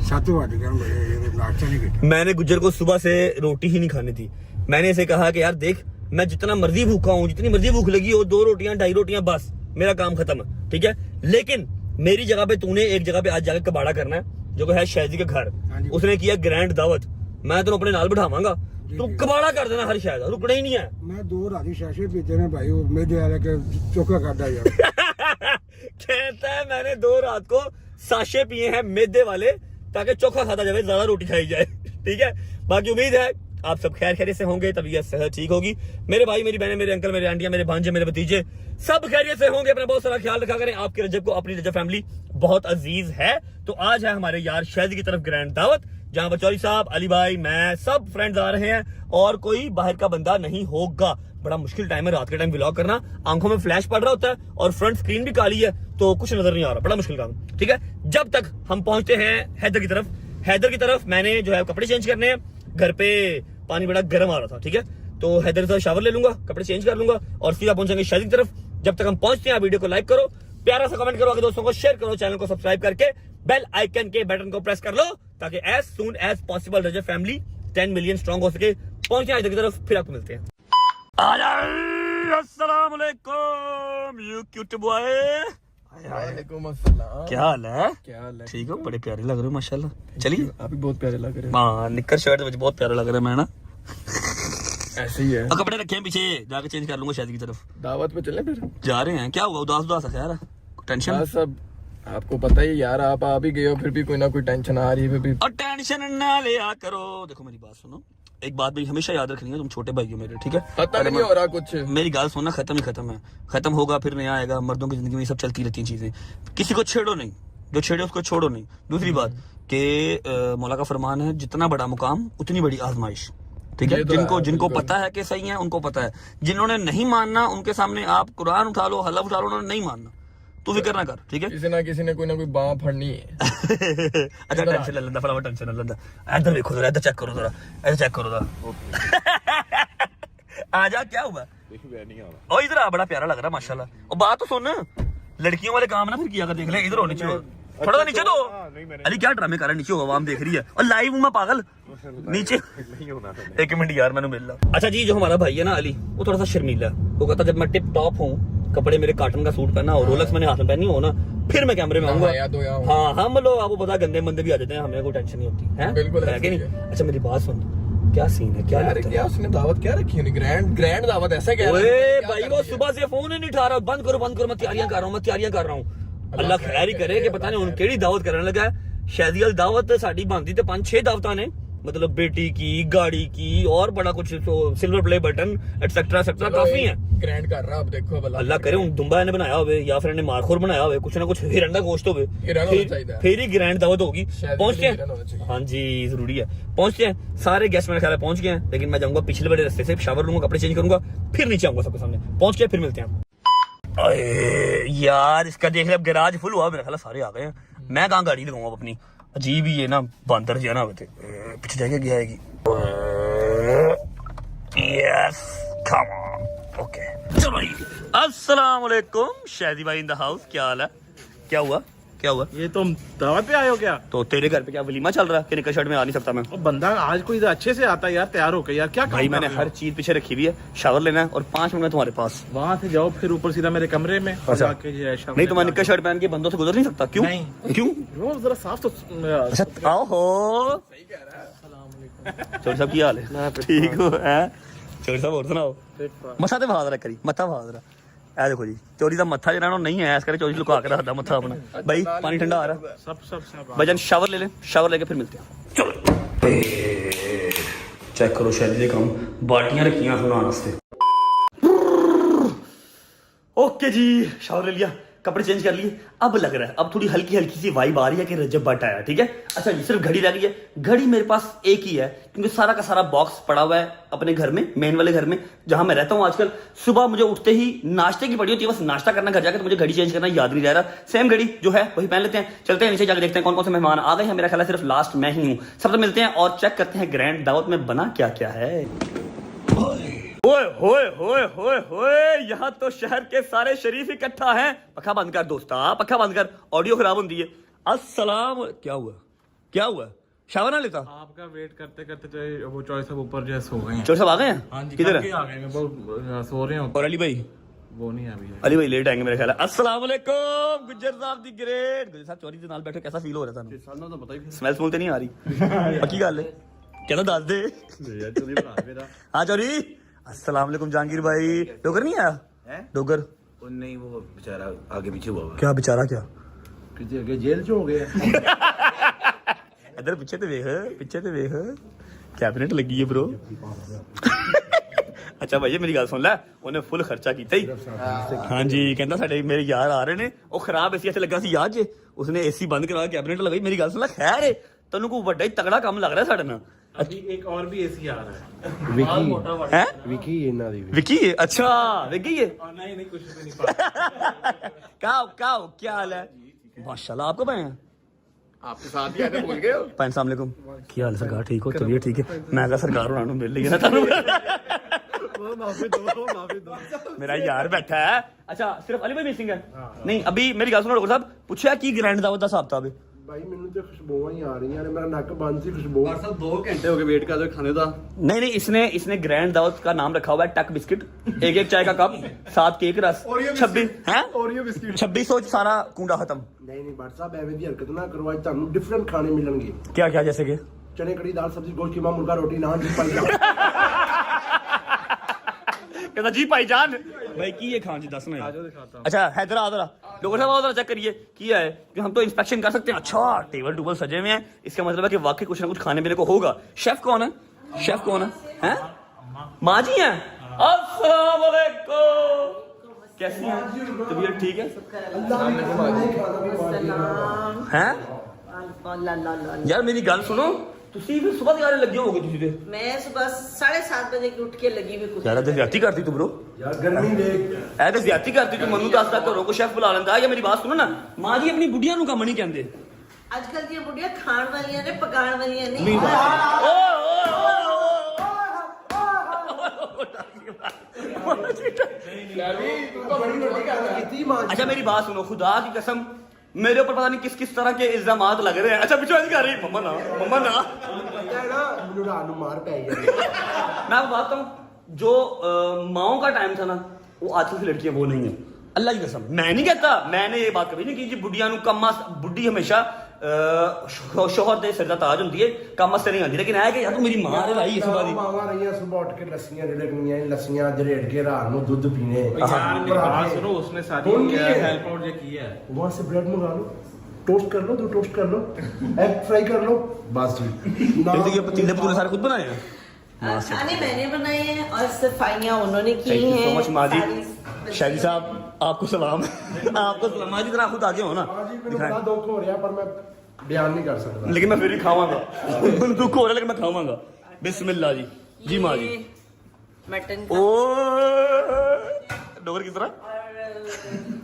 7 बज गए, मेरे नाश्ता नहीं किया। मैंने गुजर को सुबह से रोटी ही नहीं खानी थी। मैंने इसे कहा कि यार देख, मैं जितना मर्जी भूखा हूँ, जितनी मर्जी भूख लगी हो, 2 रोटियां 2.5 रोटियां बस, मेरा काम खत्म है, ठीक है। लेकिन मेरी जगह पे तूने एक जगह पे आज जाकर कबाड़ा करना है, जो है शहजी का घर, उसने किया ग्रैंड दावत, मैं तो अपने नाल बिठावांगा, तू कबाड़ा कर देना हर शायद, रुकना ही नहीं है। मैं 2 राती शाशे पीते ने भाई, मेरे वाले के चोखा काटा यार। कहता है मैंने 2 रात को साशे पिए हैं मैदे वाले, ताकि चोखा खाता जाए, ज्यादा रोटी खाई जाए, ठीक है। बाकी उम्मीद है आप सब खैर खैरियत से होंगे, तबीयत सेहत ठीक होगी। मेरे भाई, मेरी बहनें, मेरे अंकल, मेरे आंटियां, मेरे भांजे, मेरे भतीजे सब खैरियत से होंगे। अपना बहुत सारा ख्याल रखा करें। आपके रजब को अपनी रजब फैमिली बहुत अजीज है। तो आज है हमारे यार शहजी की तरफ ग्रैंड दावत, जहां पर चौधरी साहब, अली भाई, मैं, सब फ्रेंड्स आ रहे हैं और कोई बाहर का बंदा नहीं होगा। बड़ा मुश्किल टाइम है रात के टाइम व्लॉग करना, आंखों में फ्लैश पड़ रहा होता है और फ्रंट स्क्रीन भी काली है, तो कुछ नजर नहीं आ रहा, बड़ा मुश्किल काम, ठीक है। जब तक हम पहुंचते हैं हैदर की तरफ, हैदर की तरफ मैंने जो है कपड़े चेंज करने हैं। घर पे पानी बड़ा गर्म आ रहा था, ठीक है, तो हैदर से शावर ले लूंगा, कपड़े चेंज कर लूंगा और सीधा पहुंचेंगे शहजी की तरफ। जब तक हम पहुंचते हैं, वीडियो को लाइक करो, प्यारा सा कमेंट करो, आगे दोस्तों को शेयर करो, चैनल को सब्सक्राइब करके बेल आइकन के बटन को प्रेस कर लो, ताकि एज सून एज पॉसिबल रजब फैमिली 10 मिलियन स्ट्रॉन्ग हो सके। पहुंचे हैदर की तरफ, फिर आपको मिलते हैं। अस्सलाम वालेकुम यू क्यूट बॉय। वालेकुम अस्सलाम। क्या हाल है? क्या हाल है? ठीक हो? बड़े प्यारे लग रहे हो माशाल्लाह। चलिए, आप भी बहुत प्यारे लग रहे हैं। हाँ, निक्कर शर्ट में बहुत प्यारा लग रहा है मैं ना। ऐसे ही है। और कपड़े रखे हैं पीछे, जाके चेंज कर लूंगा शादी की तरफ। दावत पे चले फिर। जा रहे हैं, क्या हुआ? उदास उदास है यार, टेंशन? हाँ, सब आपको पता ही यार, आप आ भी गए हो, फिर भी कोई ना कोई टेंशन आ रही है, फिर भी। और टेंशन ना लिया करो। देखो मेरी बात सुनो, एक बात भी हमेशा याद रखनी है, तुम छोटे भाई हो मेरे, ठीक है। पता नहीं हो रहा कुछ। मेरी गाल सुनना, खत्म ही खत्म है, खत्म होगा फिर नया आएगा। मर्दों की जिंदगी में सब चलती रहती हैं चीजें, किसी को छेड़ो नहीं, जो छेड़े उसको छोड़ो नहीं। दूसरी बात कि मौला का फरमान है, जितना बड़ा मुकाम उतनी बड़ी आजमाइश, ठीक है। जिनको पता है कि सही है उनको पता है, जिन्होंने नहीं मानना उनके सामने आप कुरान उठा लो, हलफ उठा लो, उन्होंने नहीं मानना, तू फिक्र ना कर, ठीक है। किसी ने कोई ना कोई बाँ फड़नी है। अच्छा, टेंशन ले लेंदा, फटाफट टेंशन ले लेंदा। इधर देखो जरा, इधर चेक करो जरा, इधर चेक करो जरा। आजा, क्या हुआ? ओ इधर आ, बड़ा प्यारा लग रहा है माशाल्लाह। और बात तो सुन, लड़कियों वाले काम ना फिर किया कर, देख ले। इधर हो, नीचे हो, थोड़ा सा नीचे तो। अली क्या ड्रामे कर रहा है? नीचे हो, आवाम देख रही है और लाइव हूं मैं, पागल। नीचे एक मिनट यार, मैंने मिल रहा। अच्छा जी, जो हमारा भाई है ना अली, वो थोड़ा सा शर्मीला है। वो कहता जब मैं टिप टॉप हूँ, कपड़े मेरे कॉटन का सूट पहना और रोलेक्स मैंने हाथ में पहनी हो ना, फिर मैं कैमरे में आऊंगा। हाँ, हम लोग आपको पता, गंदे मंदे भी आ जाते हैं, हमें कोई टेंशन नहीं होती है, बिल्कुल है कि नहीं? अच्छा मेरी बात सुन, क्या सीन है? क्या उसने दावत क्या रखी है? ग्रैंड दावत ऐसा क्या? ओए भाई, वो सुबह से फोन ही नहीं उठा रहा। बंद करो, मैं तैयारियां कर रहा हूँ। अल्लाह खैर ही करे कि पता नहीं उन केड़ी दावत करने लगा है। शहदी दावत साडी बनती ते 5-6 दावतां ने, मतलब बेटी की, गाड़ी की और बड़ा कुछ, silver play button etcetera etcetera काफी है। ग्रैंड कर रहा अब देखो भला अल्लाह करे हूं दुम्बा ने बनाया होवे या फिर इन्हें मारखोर बनाया होवे, कुछ ना कुछ हिरन का गोश्त होवे, हिरन होना चाहिए। फिर ही ग्रैंड दावत होगी। शायद पहुंचते हिरन होना हैं, चाहिए। हाँ जी जरूरी है। पहुंचते हैं, सारे गेस्ट मेरे ख्याल है पहुंच गए हैं, लेकिन मैं जाऊंगा पिछले बड़े रास्ते से, शावर लूंगा, कपड़े चेंज करूंगा, फिर नीचे आऊंगा सबके सामने। पहुंच के फिर मिलते हैं। अरे यार इसका देख ले, अब गैराज फुल हुआ, मेरा ख्याल सारे आ गए हैं। मैं कहाँ गाड़ी लगाऊंगा अपनी, अजीब ही है ना, बंदर जो है ना पीछे जाके गया है। यस कम ऑन ओके चलो जी। अस्सलाम वालेकुम शादी भाई इन द हाउस, क्या हाल है? क्या हुआ क्या हुआ? ये तुम दावत पे आए हो क्या? तो तेरे घर पे क्या वलीमा चल रहा है कि निकर शर्ट में आ नहीं सकता मैं? और बंदा आज कोई अच्छे से आता है यार, तैयार होकर यार, क्या भाई मैंने हर चीज पीछे रखी हुई है, शावर लेना है और 5 मिनट में तुम्हारे पास। वहाँ से जाओ फिर ऊपर सीधा मेरे कमरे में और अच्छा। जाके जो है शाम नहीं में तो मैं निकर शर्ट पहन के बंदों से गुजर नहीं सकता, क्यों? नहीं। क्यों? वो जरा साफ तो अच्छा आओ हो, चोर साहब की हाल है? ठीक हो है चोर साहब, और सुनाओ। मथा ते बहादुर करी, मथा बहादुर ए देखो जी, चोरी का मत्था जो नहीं है, इस करके चोरी लुका के रखता मत्था अपना। भाई पानी ठंडा आ रहा है, सब भजन शावर ले लें, शावर लेके फिर मिलते हैं। चलो चेक करो शैली दे काम, बाल्टियां रखियां सुनाने वास्ते। ओके जी, शावर ले लिया, कपड़े चेंज कर लिए, अब लग रहा है अब थोड़ी हल्की हल्की सी वाइब आ रही है कि रजब भट्ट आया। ठीक है, अच्छा जी सिर्फ घड़ी लगी है, घड़ी मेरे पास एक ही है क्योंकि सारा का सारा बॉक्स पड़ा हुआ है अपने घर में, मेन वाले घर में जहां मैं रहता हूं। आजकल सुबह मुझे उठते ही नाश्ते की पड़ी होती है, बस नाश्ता करना घर जाकर, तो मुझे घड़ी चेंज करना याद नहीं रह रहा। सेम घड़ी जो है वही पहन लेते हैं, चलते हैं नीचे जाकर देखते हैं कौन कौन से मेहमान आ गए हैं। मेरा ख्याल है सिर्फ लास्ट मैं ही हूँ, सबसे मिलते हैं और चेक करते हैं ग्रैंड दावत में बना क्या क्या है। ओए होए होए होए होए, यहाँ तो शहर के सारे शरीफ इकट्ठा हैं। पखा बंद कर दोस्ता, पखा बंद कर, ऑडियो खराब होती है। अस्सलाम, क्या हुआ क्या हुआ? शावर ना लेता? आपका वेट करते करते जो वो चॉइस सब ऊपर जो सो गए हैं। चोर साहब आ गए हैं? हाँ जी, किधर कब के है? आ गए हैं, वो सो रहे हैं और अली भाई? वो नहीं है अभी। अली भाई लेट आएंगे मेरे ख्याल है। अस्सलाम वालेकुम गुज्जर साहब दी ग्रेट। गुज्जर साहब चोरी के नाल बैठे कैसा फील हो रहा था? सानू तो पता ही स्मेल स्मूल तो नहीं आ रही? पक्की गल है, कहना दस दे। यार चोरी बना मेरा। हाँ चोरी। अस्सलाम वालेकुम जहांगीर भाई। डोगर नहीं आया? डोगर वो नहीं, वो बेचारा आगे पीछे हुआ हुआ क्या बेचारा क्या? किसी आगे जेल च हो गया। इधर पीछे तो वेख, पीछे तो वेख, कैबिनेट लगी है ब्रो। अच्छा भाई मेरी गल सुन लै, उन्हें फुल खर्चा किया ही। हाँ जी कहता साडे मेरे यार आ रहे ने, वो खराब एसी लगा सी याद जे, उसने एसी बंद करा कैबिनेट लगाई। मेरी गल सुन लै, खैर है तेन कोई बड़ा ही तगड़ा काम लग रहा है साडे नाल। अभी एक और भी एसी आ रहा है। विकी है विकी इन्ना दी विकी है? अच्छा विकी है? नहीं नहीं कुछ भी नहीं पता। क्या हाल है? माशाल्लाह आपको पाए हैं? आपके साथ ही आने भूल गए हो। पाइन साहब अलैकुम, क्या हाल है सरकार? ठीक हो? तबीयत ठीक है? मैं कहा सरकार होना मिल रही है ना तानू। मेरा यार बैठा है। अच्छा सिर्फ अली भाई मिसिंग है? नहीं अभी मेरी गल सुनो डॉक्टर साहब, पूछा की ग्रैंड दावत दा हिसाब किताब है? भाई मैनू तो खुशबूआं ही आ रही हैं, मेरा नक बंद सी खुशबू। 2 घंटे हो गए वेट कर रहे खाने का। नहीं इसने ग्रैंड दावत का नाम रखा हुआ है टक बिस्किट, एक चाय का कप, 7 केक रस, 26 है 2600 सारा कूड़ा खत्म। नहीं बट साहब एवें दी हरकत ना करो, आज ਤੁਹਾਨੂੰ डिफरेंट खाने मिलणगे। क्या क्या जैसे कि चने कड़ी दाल सब्जी गोश्त कीमा मुर्गा रोटी नान जी पाई। कहता जी भाईजान भाई की ये खान जी दस ना। अच्छा हैदरा आदरा डॉक्टर साहब आदरा चेक करिए किया है कि हम तो इंस्पेक्शन कर सकते हैं। अच्छा टेबल टूबल सजे हुए हैं, इसका मतलब है कि वाकई कुछ ना कुछ खाने पीने को होगा। शेफ कौन है? शेफ कौन है? हैं? माँ जी हैं? अस्सलाम वालेकुम, कैसी हैं? तबीयत ठीक है? हैं? यार मेरी गल सुनो, ਤੁਸੀਂ ਵੀ ਸਵੇਰ ਦੇ ਲੱਗੇ ਹੋਗੇ ਤੁਸੀਂ ਤੇ। मैं सुबह 7:30 बजे की उठ के लगी हुई कुछ। ਯਾਰ ਤੇ ਜ਼ਿਆਦਤੀ ਕਰਦੀ ਤੂੰ ਬ్రో, यार गर्मी देख ਐ ਤੇ ਜ਼ਿਆਦਤੀ ਕਰਦੀ ਤੂੰ। ਮੈਨੂੰ ਦੱਸਦਾ ਘਰੋਂ ਕੋ ਸ਼ੈਫ ਬੁਲਾ ਲੈਂਦਾ। ਜਾਂ ਮੇਰੀ ਬਾਤ ਸੁਣੋ ਨਾ, ਮਾਂ ਜੀ ਆਪਣੀ ਬੁੱਢੀਆਂ ਨੂੰ ਕੰਮ ਨਹੀਂ ਕਹਿੰਦੇ। आजकल दी बुढ़िया खान वालियां ने पकान वालियां नहीं। अच्छा मेरी बात सुनो, खुदा की कसम मेरे ऊपर पता नहीं किस किस तरह के इल्जामात लग रहे हैं। अच्छा बिचौली नहीं कर रही मम्मा ना पता है ना मैनू रात ਨੂੰ मार पै गई। मैं आपको बताता हूँ, जो माओ का टाइम था ना, वो आजकल की लड़कियां वो नहीं है। अल्लाह की कसम मैं नहीं कहता, मैंने ये बात कभी नहीं की जी बुढ़िया कम बुढ़ी हमेशा शोहर दे सिर दा ताज हुंदी है, कम वास्ते नहीं आती। लेकिन है कि यार तू मेरी मां है भाई इस बारी मावा रहियां सुबह उठ के लस्सियां जड़कनियां, लस्सियां जड़ेड़ के रात ਨੂੰ ਦੁੱਧ पीने। यार मेरी बात सुनो, उसने सारी हेल्प आउट जो की है। वहां से ब्रेड मंगा लो। टोस्ट कर लो, 2 टोस्ट कर लो, एग फ्राई कर लो, बस जी। तो ये पतीले पतूले सारे खुद बनाए हैं? खाने मैंने बनाए हैं और सफाइयाँ उन्होंने की थैंक यू हैं। सो मच माँ जी। सारी- शादी साहब आपको सलाम। आपको सलाम माँ जी, जरा खुद आगे हो ना। हाँ जी, मेरे बड़ा दुख हो रहा पर मैं बयान नहीं कर सकता। लेकिन मैं फिर भी खाऊंगा। दुख हो रहा है लेकिन मैं खाऊंगा। बिस्मिल्लाह जी। जी माँ जी। ये मटन ओ का डोगर किस तरह? और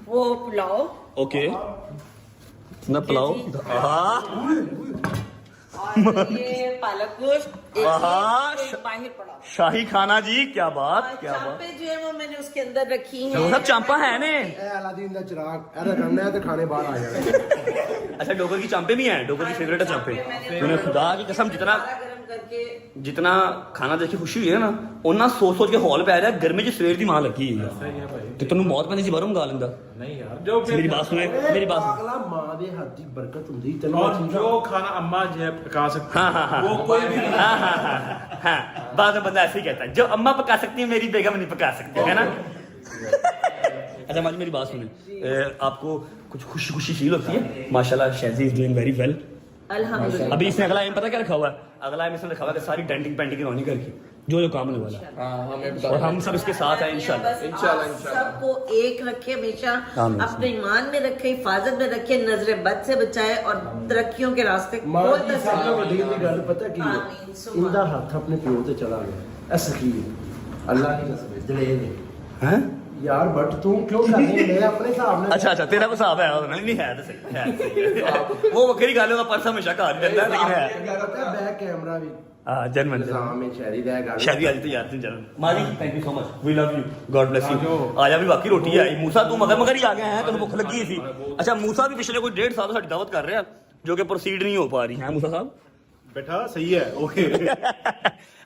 वो पुलाव ओके ना पुलाव। हाँ और ये पालक गोश्त आहा, एक माहिर पड़ा। शाही खाना जी, क्या बात क्या बात। चांपे जो है वो मैंने उसके अंदर रखी वो हैं। सब चांपा है ने। ए अलादीन दा चिराग ऐसा करना है तो खाने बाहर आ जाए। अच्छा डोगर की चांपे भी हैं? डोगर की फेवरेट है चांपे। तूने खुदा की कसम जितना गरम करके जितना खाना देख के खुशी हुई है ना उन्ना सोच के हॉल पे आ रहा है गर्मी च सवेर दी मां लगी है ते तन्नू मौत पैंदी सी बाहरों गा लेंदा। नहीं यार, जो मेरी बात सुने, मेरी बात सुन। अगला मां दे हाथ दी बरकत हुंदी तैनूं और जो खाना अम्मा जो है पका सकती हाँ हाँ हाँ वो कोई भी नहीं। हाँ हाँ हाँ हाँ बाद में बंदा ऐसे ही कहता है जो अम्मा पका सकती है मेरी बेगम नहीं पका सकती है ना। अच्छा माजी मेरी बात सुने, आपको कुछ खुशी खुशी फील होती है? माशाल्लाह शहजी इज डूइंग वेरी वेल। अल्हम्दुलिल्लाह। अभी इसने अगला एम पता क्या रखा हुआ है? अगला एम इसने रखा हुआ है कि सारी डेंटिंग पेंटिंग रोनी करके जो काम होने वाला है। हाँ हमें बता और हम सब इसके साथ हैं इंशाल्लाह। बस इंशाल्लाह, आप इंशाल्लाह। सबको एक रखे हमेशा, आमीन। अपने ईमान में रखे, हिफाजत में रखे, नजरे बद से बचाए और तरक्कियों के रास्ते मां खोलता दी सब चले। तो वड्डी दी गल पता की है? आमीन, सुभान। इंदा हाथ अपने प्यो ते चला गया ऐ सखी अल्लाह की कसम जड़े ने हैं? यार बट तू क्यों कर रही है? मैं अपने हिसाब से अच्छा अच्छा तेरा को हिसाब है नहीं है तो सही है। वो वक्री गल है पर्स हमेशा घर ही रहता है लेकिन है पता है बैक कैमरा भी हाँ जर्मन निजाम में शहरी दा गल शादी आज तो यार तुम जर्मन माँ ji thank you so much we love you God bless you. आजा भी बाकी रोटी है मूसा तू मगर मगर ही आ गया है तेन भुख लगी थी। अच्छा मूसा भी पिछले कोई 1.5 साल साडी दावत कर रहे हैं जो कि प्रोसीड नहीं हो पा रही है मूसा साहब। बेटा सही है ओके।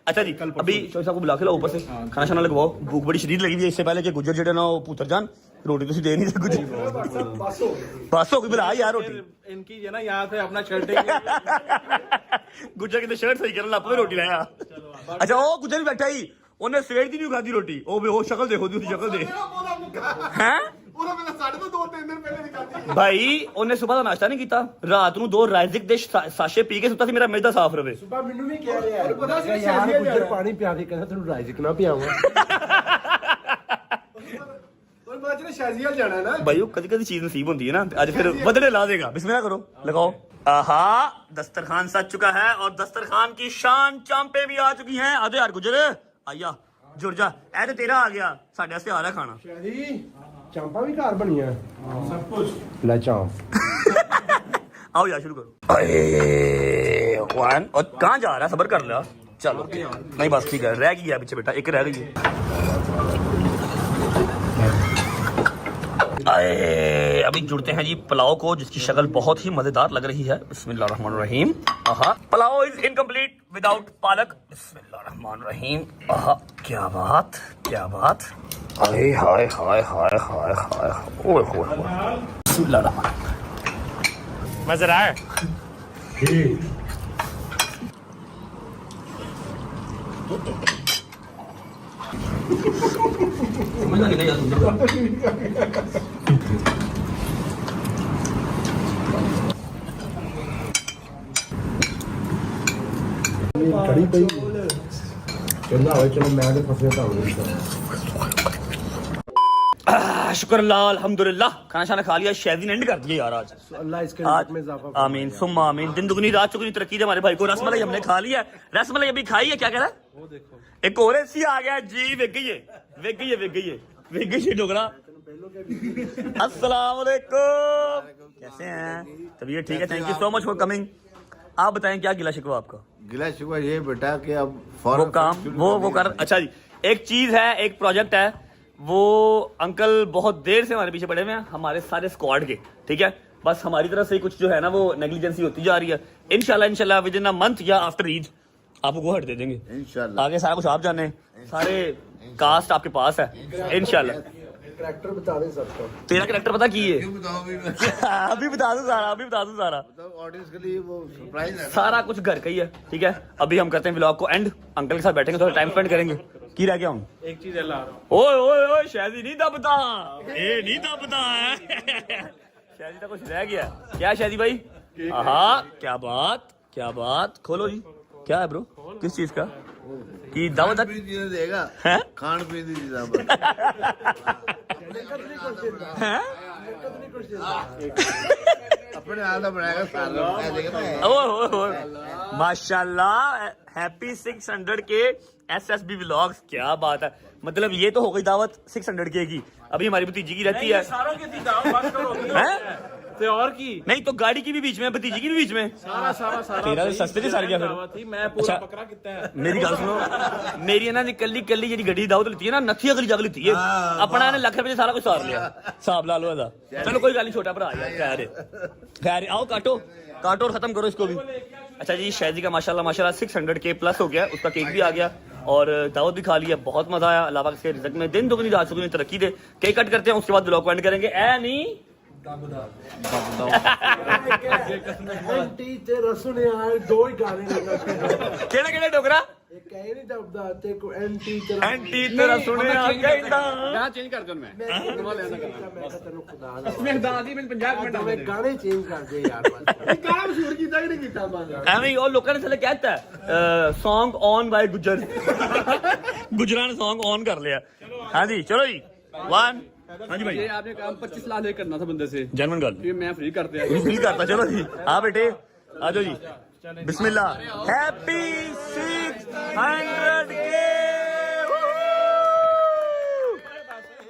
अच्छा जी अभी चौधरी साहब को बुला के लाओ ऊपर से खाना शाना लगवाओ भूख बड़ी शदीद लगी हुई है। इससे पहले कि गुजर जेडे ना वो पुत्र जान रोटी तो दे नहीं थे कुछ बस हो गई बुला यार रोटी। इनकी जो है ना यहाँ से अपना शर्ट गुजर की शर्ट सही करन लग पे रोटी लाया। अच्छा वो गुजर भी बैठा ही ਉਹਨੇ ਸਵੇਰ ਦੀ ਨਹੀਂ ਖਾਦੀ ਰੋਟੀ ਉਹ ਸ਼ਕਲ ਦੇਖੋ ਦੀ ਸ਼ਕਲ ਦੇਖ हैं ਉਹਦਾ ਪਹਿਲਾਂ ਸਾਡੇ ਤੋਂ 2-3 ਦਿਨ ਪਹਿਲੇ ਨਿਕਾਲਦੀ भाई ਉਹਨੇ ਸਵੇਰ ਦਾ ਨਾਸ਼ਤਾ ਨਹੀਂ ਕੀਤਾ ਰਾਤ ਨੂੰ 2 ਰਾਈਜ਼ਿਕ ਦੇ ਸਾਸ਼ੇ ਪੀ ਕੇ ਸੁੱਤਾ ਸੀ ਮੇਰਾ ਮਿਹਦਾ ਸਾਫ਼ ਰਵੇ। ਸੁਬਾ ਮੈਨੂੰ ਵੀ ਕਹਿ ਰਿਹਾ ਪਤਾ ਸੀ ਯਾਰ ਗੁੱਜਰ ਪਾਣੀ ਪਿਆ ਦੇ ਕਹਿੰਦਾ ਤੈਨੂੰ ਰਾਈਜ਼ਿਕ ਨਾ ਪਿਆਵਾਂ। ਉਹ ਬਾਅਦ ਚ ਸ਼ਾਜ਼ੀਅਲ ਜਾਣਾ ਨਾ भाई वो कभी कभी चीज नसीब होती है ना आज फिर बदले ला देगा। बिस्मिल्लाह करो लगाओ। आहा दस्तरखान सज चुका है और दस्तरखान की शान चांपे भी आ चुकी हैं। आधे यार गुजर आया जुड़ जा ऐ तो तेरा आ गया साढ़े वास्ते आ रहा खाना। ਸ਼ਹਿਰੀ ਚਾਂਪਾਂ ਵੀ ਘਰ ਬਣੀਆਂ ਸਭ ਕੁਝ ਲੈ ਚਾਂਪ आओ यार शुरू करो। अरे वन और कहाँ जा रहा है सबर कर लिया चलो नहीं बस ठीक है रह गई है पीछे बेटा एक रह गई है। आए अभी जुड़ते हैं जी पुलाव को जिसकी शक्ल बहुत ही मजेदार लग रही है। बिस्मिल्लाहिर्रहमानिर्रहीम। आहा पुलाव इज इनकम्प्लीट विदाउट पालक। बिस्मिल्लाहिर्रहमानिर्रहीम। आहा क्या बात क्या बात। हाय हाय हाय हाय हाय हाय ओए होए बिस्मिल्लाहिर्रहमानिर्रहीम। मजा आ रहा है समझ नहीं यार ਕੜੀ ਪਈ ਕਹਿੰਦਾ ਹੋਏ ਚਲੋ ਮੈਂ ਤੇ ਫਸੇ ਤਾਂ ਹੋਵੇ शुक्र अल्लाह अल्हम्दुलिल्लाह खाना शाना खा लिया शहदी ने एंड कर दिया यार आज। अल्लाह इसके आज रिज़्क़ में इजाफा आमीन सुम्मा आमीन दिन दुगनी रात चुगनी तरक्की दे हमारे भाई को। रसमलाई हमने खा लिया रसमलाई अभी खाई है क्या कह रहा है वो देखो एक और ऐसी आ गया जी विक गई है विक गई है विक गई है विक गई है डोगरा। अस्सलाम वालेकुम कैसे हैं तबीयत ठीक है thank you so much for coming. आप बताएं क्या गिला शिकवा आपका? गिला शिकवा ये बेटा कि अब वो काम वो कर। अच्छा जी एक चीज है एक प्रोजेक्ट है वो अंकल बहुत देर से हमारे पीछे पड़े हुए हैं हमारे सारे स्क्वाड के ठीक है। बस हमारी तरफ से कुछ जो है ना वो नेग्लिजेंसी होती जा रही है। इंशाल्लाह विद इन अ मंथ या आफ्टर ईद आपको वो हट दे देंगे इंशाल्लाह। आगे सारा कुछ आप जाने सारे कास्ट आपके पास है इंशाल्लाह। करैक्टर बता दे सबको तेरा कैरेक्टर पता की है बताओ अभी बता दूं सारा अभी बता दूं सारा ऑडियंस के लिए वो सरप्राइज है। सारा कुछ घर का ही है ठीक है। अभी हम करते हैं व्लॉग को एंड अंकल के साथ बैठेंगे थोड़ा टाइम स्पेंड करेंगे। की रह गया हूँ एक चीज ला रहा हूँ ओए ओए ओए शायद ही नहीं दबता ये नहीं दबता है शादी तो कुछ रह गया क्या शादी भाई? हाँ क्या बात खोलो जी। क्या है ब्रो, किस चीज का की दावत चीजें देगा है? खान पीन की चीजें अपने हाथ बनाएगा माशाल्लाह। हैप्पी 600 के SSB व्लॉग्स। क्या बात है, मतलब ये तो हो गई दावत 600 के की। अभी हमारी भतीजी की रहती है हैं? तो और की नहीं तो गाड़ी की भी बीच में, भतीजी की भी बीच में। सारा तेरा तो सस्ते च सर गया फिर। थी मैं पूरा अच्छा। बकरा कितना है मेरी गल सुनो, मेरी ना कली जी गड्डी दावत लेती है ना, नथी अगली जग लेती है अपना ने लाख रुपए सारा कुछ सार लिया हिसाब ला लो ਇਹਦਾ। चलो कोई गल नहीं, छोटा भरा यार खैर आओ काटो और खत्म करो इसको भी। अच्छा जी शादी का माशाल्लाह 600 के प्लस हो गया, उसका केक भी आ गया और दावत भी खा लिया, बहुत मजा आया। अल्लाह पाक इसके रिज़्क में दिन दुगनी रात चौगुनी तरक्की दे। केक कट करते हैं, उसके बाद ब्लॉग एंड करेंगे। ए नहीं एंटी ते रसुन यार दो ही गाने केड़ा डोगरा एक कहे नहीं दबदा ते को एंटी ते एंटी तेरा सुनिया कहंदा मैं चेंज कर दूं मैं तेनू खुदा दा मैं दादी मैं 50 मिनट मैं गाने चेंज कर दे यार बस ਕਾਲਾ ਮਸ਼ਹੂਰ ਕੀਤਾ ਕਿ ਨਹੀਂ ਕੀਤਾ ਬਾਦ ਐਵੇਂ ਹੀ ਉਹ ਲੋਕਾਂ ਨੇ ਥੱਲੇ ਕਹਿਤਾ ਸੌਂਗ ਔਨ ਬਾਈ ਗੁੱਜਰ ਗੁਜਰਾਂ ਨੇ ਸੌਂਗ ਔਨ ਕਰ ਲਿਆ। ਹਾਂਜੀ ਚਲੋ ਜੀ 1 ਹਾਂਜੀ ਭਾਈ ये आपने काम 25 लाख लेकर करना था बंदे से, ਜਨਮਨ ਗੱਲ ये मैं फ्री कर दिया। ਫੀਲ ਕਰਤਾ। ਚਲੋ ਜੀ ਆ ਬੇਟੇ ਆ ਜਾਓ ਜੀ ਬਿਸਮਿਲ੍ਲਾ। हैप्पी 600 के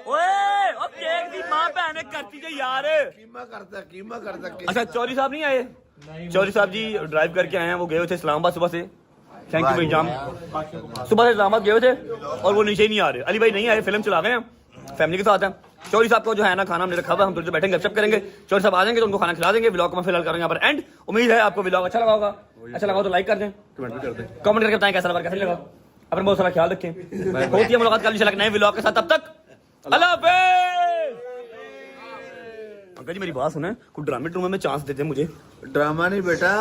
ਓਏ ਉਹ ਕੇਕ ਦੀ ਮਾਂ ਭੈਣ ਨੇ ਕਰਤੀ ਜੇ ਯਾਰ। कीमा करता अच्छा चौधरी साहब नहीं आए? चौधरी साहब जी ड्राइव करके आए हैं, वो गए हुए थे इस्लामाबाद सुबह से। थैंक यू भाई जाम, सुबह से इस्लामाबाद गए हुए थे और वो नीचे ही नहीं आ रहे। अली भाई नहीं आए, फिल्म चला गए हैं, फैमिली के साथ हैं। चौधरी साहब को जो है ना खाना हमने रखा हुआ, हम थोड़ी देर बैठेंगे गपशप करेंगे। चौधरी साहब आ जाएंगे तो उनको खाना खिला देंगे। व्लॉग को मैं फिलहाल करेंगे यहाँ पर एंड। उम्मीद है आपको व्लॉग अच्छा लगा होगा, अच्छा लगा हो तो लाइक कर दें, कमेंट भी कर दें, कमेंट करके बताएं कैसा लगा कैसा नहीं लगा। अपना बहुत सारा ख्याल रखें, होती है मुलाकात कल इंशाल्लाह नए व्लॉग के साथ। तब तक अल्लाह हाफिज़। अंकल जी मेरी बात सुने, कुछ ड्रामे ड्रूमे में चांस देते मुझे। ड्रामा नहीं बेटा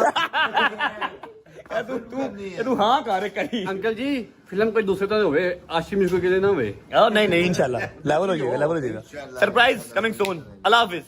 तू हाँ कर कहीं। अंकल जी फिल्म कोई दूसरे तरह होवे, आशिम मिश्रा के लिए ना होवे। नहीं इंशाल्लाह लेवल हो जाएगा सरप्राइज कमिंग सून। अल्लाह हाफिज़।